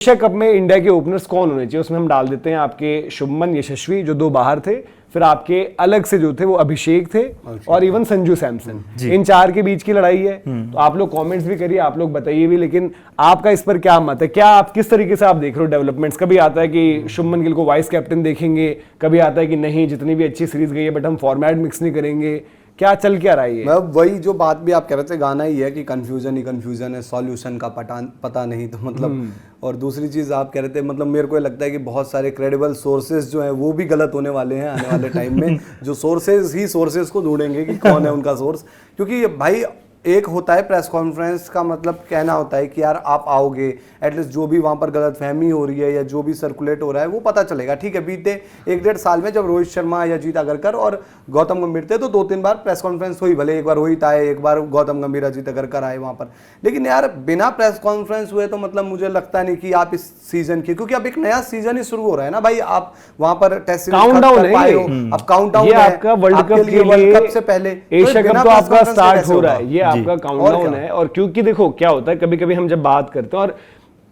Asia cup में India के openers कौन होने चाहिए, उसमें हम डाल देते हैं आपके शुभमन यशस्वी जो 2 बाहर थे, फिर आपके अलग से जो थे वो अभिषेक थे और इवन संजू सैमसन। इन 4 के बीच की लड़ाई है। तो आप लोग कमेंट्स भी करिए, आप लोग बताइए भी, लेकिन आपका इस पर क्या मत है? क्या आप किस तरीके से आप देख रहे हो डेवलपमेंट्स? कभी आता है कि शुभमन गिल को वाइस कैप्टन देखेंगे, कभी आता है कि नहीं जितनी भी अच्छी सीरीज गई है बट हम फॉर्मेट मिक्स नहीं करेंगे, क्या चल क्या रहा है? मतलब वही जो बात भी आप कह रहे थे, गाना ही है कि कंफ्यूजन ही कंफ्यूजन है, सॉल्यूशन का पता नहीं। तो मतलब और दूसरी चीज़ आप कह रहे थे, मतलब मेरे को लगता है कि बहुत सारे क्रेडिबल सोर्सेज जो हैं वो भी गलत होने वाले हैं आने वाले टाइम में। जो सोर्सेज ही सोर्सेज को ढूंढेंगे कि कौन है उनका सोर्स, क्योंकि भाई एक होता है प्रेस कॉन्फ्रेंस का मतलब कहना होता है कि यार आप आओगे, एटलीस्ट जो भी वहाँ पर गलतफहमी हो रही है या जो भी सर्कुलेट हो रहा है वो पता चलेगा। ठीक है, बीते 1-1.5 साल में जब रोहित शर्मा या अजीत अगरकर और गौतम गंभीर थे तो 2-3 बार प्रेस कॉन्फ्रेंस हुई, भले एक बार रोहित आए, एक बार गौतम गंभीर अजीत अगरकर आए वहाँ पर, लेकिन यार बिना प्रेस कॉन्फ्रेंस हुए तो मतलब मुझे लगता नहीं कि आप इस सीजन की, क्योंकि अब एक नया सीजन ही शुरू हो रहा है ना भाई, आप वहाँ पर टेस्ट काउंटडाउन है, अब काउंटडाउन आपका वर्ल्ड कप से पहले एशिया कप तो आपका स्टार्ट हो रहा है, ये आपका काउंटडाउन है। और क्योंकि देखो क्या होता है, कभी कभी हम जब बात करते हैं और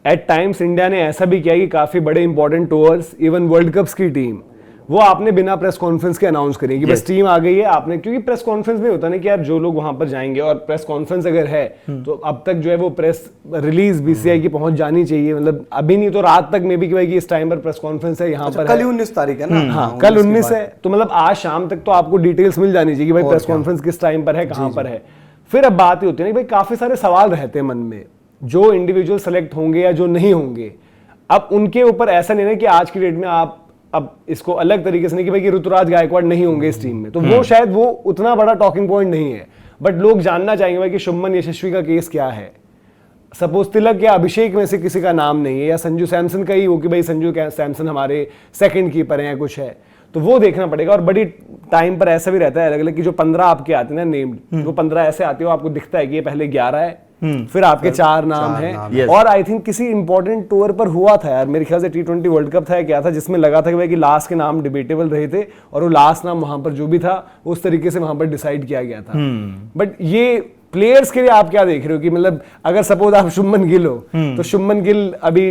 एट टाइम्स इंडिया ने ऐसा भी किया कि काफी बड़े important tours, even world cups की टीम वो आपने बिना प्रेस कॉन्फ्रेंस के अनाउंस करी कि बस टीम आ गई है आपने, क्योंकि प्रेस कॉन्फ्रेंस में होता ना कि यार जो लोग वहां पर जाएंगे और प्रेस कॉन्फ्रेंस अगर है तो अब तक जो है वो प्रेस रिलीज बीसीआई की पहुंच जानी चाहिए, मतलब अभी नहीं तो रात तक में भी कि इस टाइम पर प्रेस कॉन्फ्रेंस है यहाँ पर कल 19 तारीख है ना। हाँ कल 19 है, तो मतलब आज शाम तक तो आपको डिटेल्स मिल जानी चाहिए कि भाई प्रेस कॉन्फ्रेंस किस टाइम पर है, कहां पर है। फिर अब बात ही होती है ना भाई, काफी सारे सवाल रहते हैं मन में, जो इंडिविजुअल सेलेक्ट होंगे या जो नहीं होंगे, अब उनके ऊपर ऐसा नहीं है कि आज की डेट में आप अब इसको अलग तरीके से नहीं कि भाई कि ऋतुराज गायकवाड़ नहीं होंगे इस टीम में, तो वो शायद वो उतना बड़ा टॉकिंग पॉइंट नहीं है, बट लोग जानना चाहेंगे भाई कि शुभमन यशस्वी का केस क्या है। सपोज तिलक या अभिषेक में से किसी का नाम नहीं है, या संजू सैमसन का ही हो कि भाई संजू सैमसन हमारे सेकंड कीपर हैं या कुछ है, तो वो देखना पड़ेगा। और बड़ी टाइम पर ऐसा भी रहता है अलग अलग कि जो 15 आपके आते हैं ना नेम्ड, वो 15 ऐसे आते हो आपको दिखता है कि ये पहले 11 है, फिर आपके 4 नाम हैं। और आई थिंक किसी इंपॉर्टेंट टूर पर हुआ था यार, मेरे ख्याल से T20 वर्ल्ड कप था या क्या था, जिसमें लगा था कि भाई कि लास्ट के नाम डिबेटेबल रहे थे और वो लास्ट नाम वहां पर जो भी था उस तरीके से वहां पर डिसाइड किया गया था। बट ये प्लेयर्स के लिए आप क्या देख रहे हो कि मतलब अगर सपोज आप शुभमन गिल हो तो शुभमन गिल अभी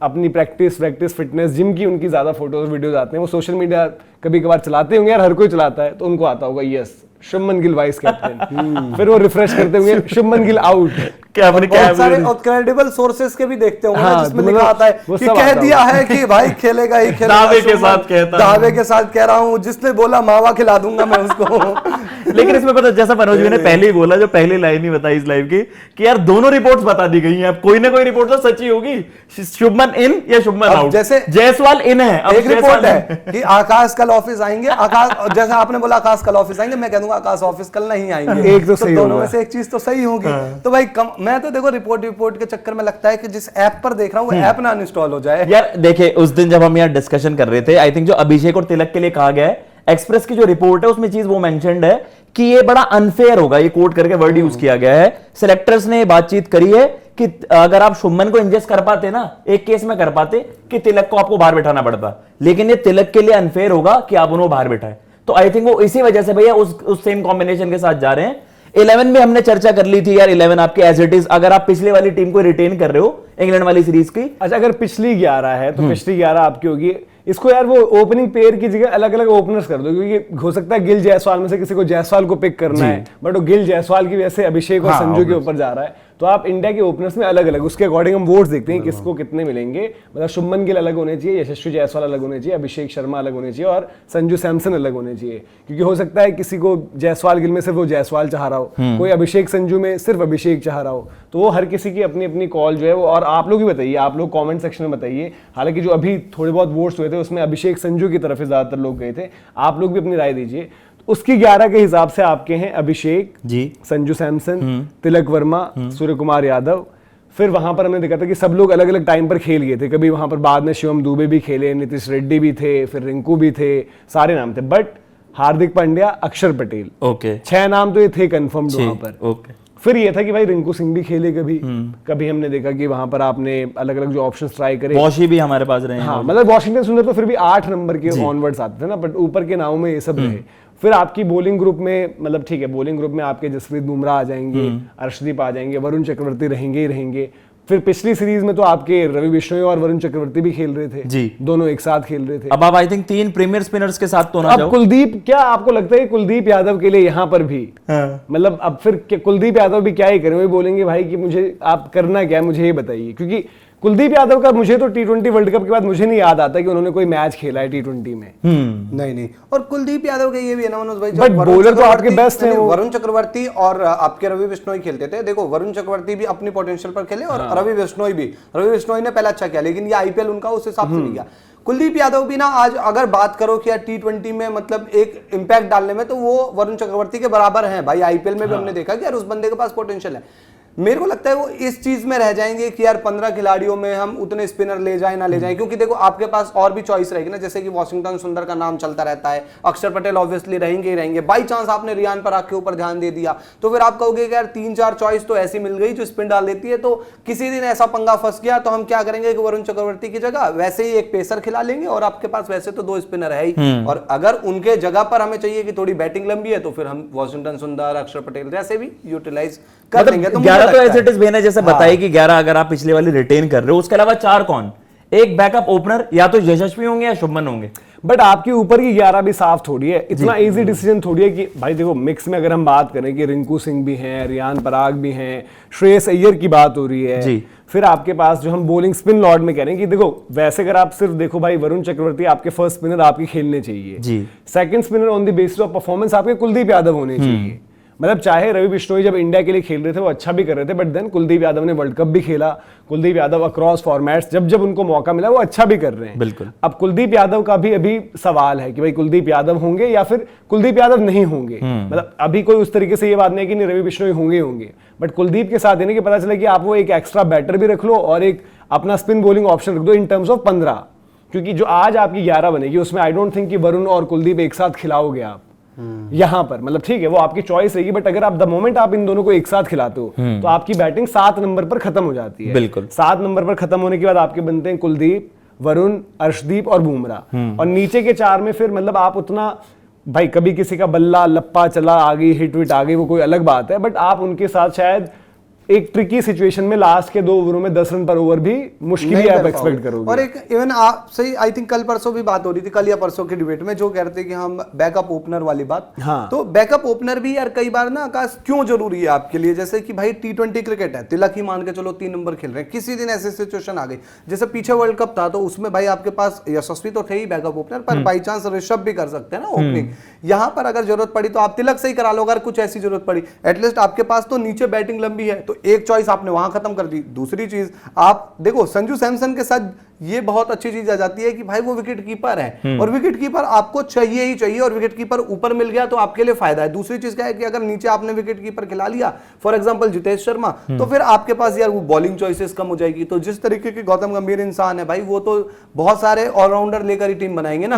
अपनी प्रैक्टिस फिटनेस जिम की उनकी ज्यादा फोटोज वीडियोज आते हैं, वो सोशल मीडिया कभी कभार चलाते होंगे यार, हर कोई चलाता है, तो उनको आता होगा yes Shubman Gill vice captain, फिर वो रिफ्रेश करते होंगे शुभमन गिल आउट। क्या बहुत सारे क्रेडिबल सोर्सेस के भी देखते होंगे हाँ, जिसमें लिखा आता है कि कह दिया है कि भाई खेलेगा ही खेलेगा, दावे के साथ कहता, दावे के साथ कह रहा हूँ, जिसने बोला मावा खिला दूंगा मैं उसको। लेकिन इसमें पता जैसा मनोज जी ने पहले ही बोला, जो पहली लाइन ही बताई इस लाइव की कि यार दोनों रिपोर्ट्स बता दी गई हैं, अब कोई ना कोई रिपोर्ट तो सच्ची होगी, शुभमन इन या शुभमन आउट। जैसे जायसवाल इन है, एक रिपोर्ट है कि आकाश कल ऑफिस आएंगे, आकाश जैसे आपने बोला आकाश कल ऑफिस आएंगे, मैं कह दूंगा आकाश ऑफिस कल नहीं आएंगे, एक तो सही दोनों में से एक चीज तो सही होगी। तो भाई मैं तो देखो रिपोर्ट के चक्कर में लगता है कि जिस ऐप पर देख रहा हूँ वो ऐप ना अनइंस्टॉल हो जाए। यार देखिए उस दिन जब हम यहाँ डिस्कशन कर रहे थे, आई थिंक जो अभिषेक और तिलक के लिए कहा गया है, एक्सप्रेस की जो रिपोर्ट है उसमें चीज वो मेंशन्ड है कि ये बड़ा अनफेयर होगा, ये कोट करके वर्ड यूज किया गया है। सिलेक्टर्स ने बातचीत करी है कि अगर आप शुभमन को इंजेस्ट कर पाते ना, एक केस में कर पाते कि तिलक को आपको बाहर बैठाना पड़ता, लेकिन ये तिलक के लिए अनफेयर होगा कि आप उन्हें बाहर बैठाए। तो आई थिंक वो इसी वजह से भैया उस सेम कॉम्बिनेशन के साथ जा रहे हैं। 11 में हमने चर्चा कर ली थी यार, 11 आपके एज इट इज, अगर आप पिछले वाली टीम को रिटेन कर रहे हो इंग्लैंड वाली सीरीज की। अच्छा, अगर पिछली 11 है तो पिछली 11 आपकी होगी, इसको यार वो ओपनिंग पेयर की जगह अलग अलग ओपनर्स कर दो, क्योंकि हो सकता है गिल जायसवाल में से किसी को जायसवाल को पिक करना है, बट वो गिल जायसवाल की वजह से अभिषेक और संजू के ऊपर जा रहा है, तो आप इंडिया के ओपनर्स में अलग अलग उसके अकॉर्डिंग हम वोट्स देखते हैं किसको कितने मिलेंगे। मतलब शुभमन गिल अलग होने चाहिए, यशस्वी जायसवाल अलग होने चाहिए, अभिषेक शर्मा अलग होने चाहिए और संजू सैमसन अलग होने चाहिए, क्योंकि हो सकता है किसी को जायसवाल गिल में सिर्फ वो जायसवाल चाह रहा हो, कोई अभिषेक संजू में सिर्फ अभिषेक चाह रहा हो, तो वो हर किसी की अपनी अपनी कॉल जो है वो। और आप लोग भी बताइए, आप लोग कॉमेंट सेक्शन में बताइए, हालांकि जो अभी थोड़े बहुत वोट्स हुए थे उसमें अभिषेक संजू की तरफ ज्यादातर लोग गए थे, आप लोग भी अपनी राय दीजिए। उसकी 11 के हिसाब से आपके हैं अभिषेक जी, संजू सैमसन, तिलक वर्मा, सूर्य कुमार यादव। फिर वहां पर हमने देखा था कि सब लोग अलग अलग टाइम पर खेल गए थे, कभी वहां पर बाद में शिवम दुबे भी खेले, नीतीश रेड्डी भी थे, फिर रिंकू भी थे, सारे नाम थे, बट हार्दिक पांड्या, अक्षर पटेल, ओके 6 नाम तो ये थे कंफर्म्ड वहां पर। ओके, फिर ये था कि भाई रिंकू सिंह भी खेले कभी हमने देखा कि वहां पर आपने अलग अलग जो ऑप्शंस ट्राई करे, वॉशी भी हमारे पास रहे। हाँ, मतलब वॉशिंगटन सुंदर तो फिर भी 8 नंबर के ऑनवर्ड्स आते थे ना, बट ऊपर के नामों में ये सब रहे। फिर आपकी बॉलिंग ग्रुप में, मतलब ठीक है बॉलिंग ग्रुप में आपके जसप्रीत बुमराह आ जाएंगे, अर्शदीप आ जाएंगे, वरुण चक्रवर्ती रहेंगे ही रहेंगे, फिर पिछली सीरीज में तो आपके रवि बिश्नोई और वरुण चक्रवर्ती भी खेल रहे थे जी। दोनों एक साथ खेल रहे थे। अब आप आई थिंक 3 प्रीमियर स्पिनर्स के साथ तो ना अब जाओ। कुलदीप, क्या आपको लगता है कि कुलदीप यादव के लिए यहाँ पर भी मतलब अब फिर कुलदीप यादव भी क्या ही करें, वही बोलेंगे भाई कि मुझे आप करना क्या है मुझे ये बताइए, क्योंकि कुलदीप यादव का मुझे तो टी20 वर्ल्ड कप के बाद मुझे नहीं याद आता कि उन्होंने कोई मैच खेला है टी20 में। नहीं, और कुलदीप यादव के ये भी है ना मनोज भाई, But bowler तो आपके best हैं वो। वरुण चक्रवर्ती और आपके रवि बिश्नोई खेलते थे। देखो वरुण चक्रवर्ती भी अपनी पोटेंशियल पर खेले और रवि बिश्नोई भी, रवि बिश्नोई ने पहले अच्छा किया, लेकिन ये आईपीएल उनका उस हिसाब से नहीं गया। कुलदीप यादव भी ना आज अगर बात करो कि यार टी20 में मतलब एक इंपैक्ट डालने में, तो वो वरुण चक्रवर्ती के बराबर हैं भाई। आईपीएल में भी हमने देखा कि यार उस बंदे के पास पोटेंशियल है। मेरे को लगता है वो इस चीज में रह जाएंगे कि यार 15 खिलाड़ियों में हम उतने स्पिनर ले जाए ना ले जाए, क्योंकि देखो आपके पास और भी चॉइस रहेगी ना, जैसे कि वॉशिंगटन सुंदर का नाम चलता रहता है, अक्षर पटेल ऑब्वियसली रहेंगे ही रहेंगे। बाई चांस आपने रियान पराग के ऊपर ध्यान दे दिया तो फिर आप कहोगे कि यार 3-4 चॉइस तो ऐसी मिल गई जो स्पिन डाल देती है, तो किसी दिन ऐसा पंगा फंस गया तो हम क्या करेंगे कि वरुण चक्रवर्ती की जगह वैसे ही एक पेसर खिला लेंगे और आपके पास वैसे तो 2 स्पिनर है ही, और अगर उनके जगह पर हमें चाहिए कि थोड़ी बैटिंग लंबी है तो फिर हम वॉशिंगटन सुंदर, अक्षर पटेल जैसे भी यूटिलाइज कर लेंगे। तो 11 तो एज इट इज मैंने जैसे बताया कि 11 अगर आप पिछले वाली रिटेन कर रहे हो, उसके अलावा 4 कौन, एक बैकअप ओपनर या तो यशस्वी होंगे या शुभमन होंगे। बट आपके ऊपर की 11 भी साफ थोड़ी है, इतना इजी डिसीजन थोड़ी है कि भाई देखो मिक्स में अगर हम बात करें कि रिंकू सिंह भी हैं, रियान पराग भी हैं, श्रेयस अय्यर की बात हो रही है जी। फिर आपके पास जो हम बॉलिंग स्पिन लॉर्ड में कह रहे हैं कि देखो वैसे अगर आप सिर्फ देखो भाई वरुण चक्रवर्ती आपके फर्स्ट स्पिनर आपके खेलने चाहिए जी। Second spinner on the basis of performance आपके कुलदीप यादव होने चाहिए। मतलब चाहे रवि बिश्नोई जब इंडिया के लिए खेल रहे थे वो अच्छा भी कर रहे थे, बट देन कुलदीप यादव ने वर्ल्ड कप भी खेला, कुलदीप यादव अक्रॉस फॉर्मेट्स जब जब उनको मौका मिला वो अच्छा भी कर रहे हैं। बिल्कुल। अब कुलदीप यादव का भी अभी सवाल है कि भाई कुलदीप यादव होंगे या फिर कुलदीप यादव नहीं होंगे। मतलब अभी कोई उस तरीके से ये बात नहीं है कि नहीं रवि बिश्नोई होंगे, बट कुलदीप के साथ कि पता चला कि आप वो एक एक्स्ट्रा बैटर भी रख लो और एक अपना स्पिन बॉलिंग ऑप्शन रख दो इन टर्म्स ऑफ 15, क्योंकि जो आज आपकी 11 बनेगी उसमें आई डोंट थिंक कि वरुण और कुलदीप एक साथ खिलाओगे आप यहां पर। मतलब ठीक है वो आपकी चॉइस रहेगी, बट अगर आप द मोमेंट आप इन दोनों को एक साथ खिलाते हो तो आपकी बैटिंग 7 नंबर पर खत्म हो जाती है। बिल्कुल। 7 नंबर पर खत्म होने के बाद आपके बनते हैं कुलदीप, वरुण, अर्शदीप और बुमराह, और नीचे के 4 में फिर मतलब आप उतना भाई कभी किसी का बल्ला लप्पा चला आ गई, हिट विट आ गई, वो कोई अलग बात है, बट आप उनके साथ शायद एक ट्रिकी सिचुएशन में लास्ट के 2 ओवरों में 10 रन पर ओवर भी मुश्किल ही आप एक्सपेक्ट करोगे। और एक इवन आप सही, आई थिंक कल परसों भी बात हो रही थी, कल या परसों की डिबेट में जो कह रहे थे कि हम बैकअप ओपनर वाली बात, हाँ। तो बैकअप ओपनर भी यार कई बार ना आकाश क्यों जरूरी है आपके लिए, जैसे कि भाई टी20 क्रिकेट है, तिलक ही मान के चलो 3 नंबर खेल रहे हैं, किसी दिन ऐसी सिचुएशन आ गई जैसे पीछे वर्ल्ड कप था तो उसमें भाई आपके पास यशस्वी तो थे ही बैकअप ओपनर, पर बाई चांस ऋषभ भी कर सकते हैं ना ओपनिंग, यहां पर अगर जरूरत पड़ी तो आप तिलक से ही करा लो, अगर कुछ ऐसी जरूरत पड़ी एटलीस्ट आपके पास तो नीचे बैटिंग लंबी है, तो एक चॉइस आपने वहां खत्म कर दी। दूसरी चीज आप देखो संजू सैमसन के साथ ये बहुत अच्छी चीज आ जाती है कि भाई वो विकेट कीपर है और विकेट कीपर आपको चाहिए ही चाहिए, और विकेट कीपर ऊपर मिल गया तो आपके लिए फायदा है। दूसरी चीज क्या है कि अगर नीचे आपने विकेट कीपर खिला लिया फॉर एग्जांपल जितेश शर्मा, तो फिर आपके पास यार वो बॉलिंग चॉइसेस कम हो जाएगी। तो जिस तरीके के गौतम गंभीर इंसान है भाई वो तो बहुत सारे ऑलराउंडर लेकर ही टीम बनाएंगे ना,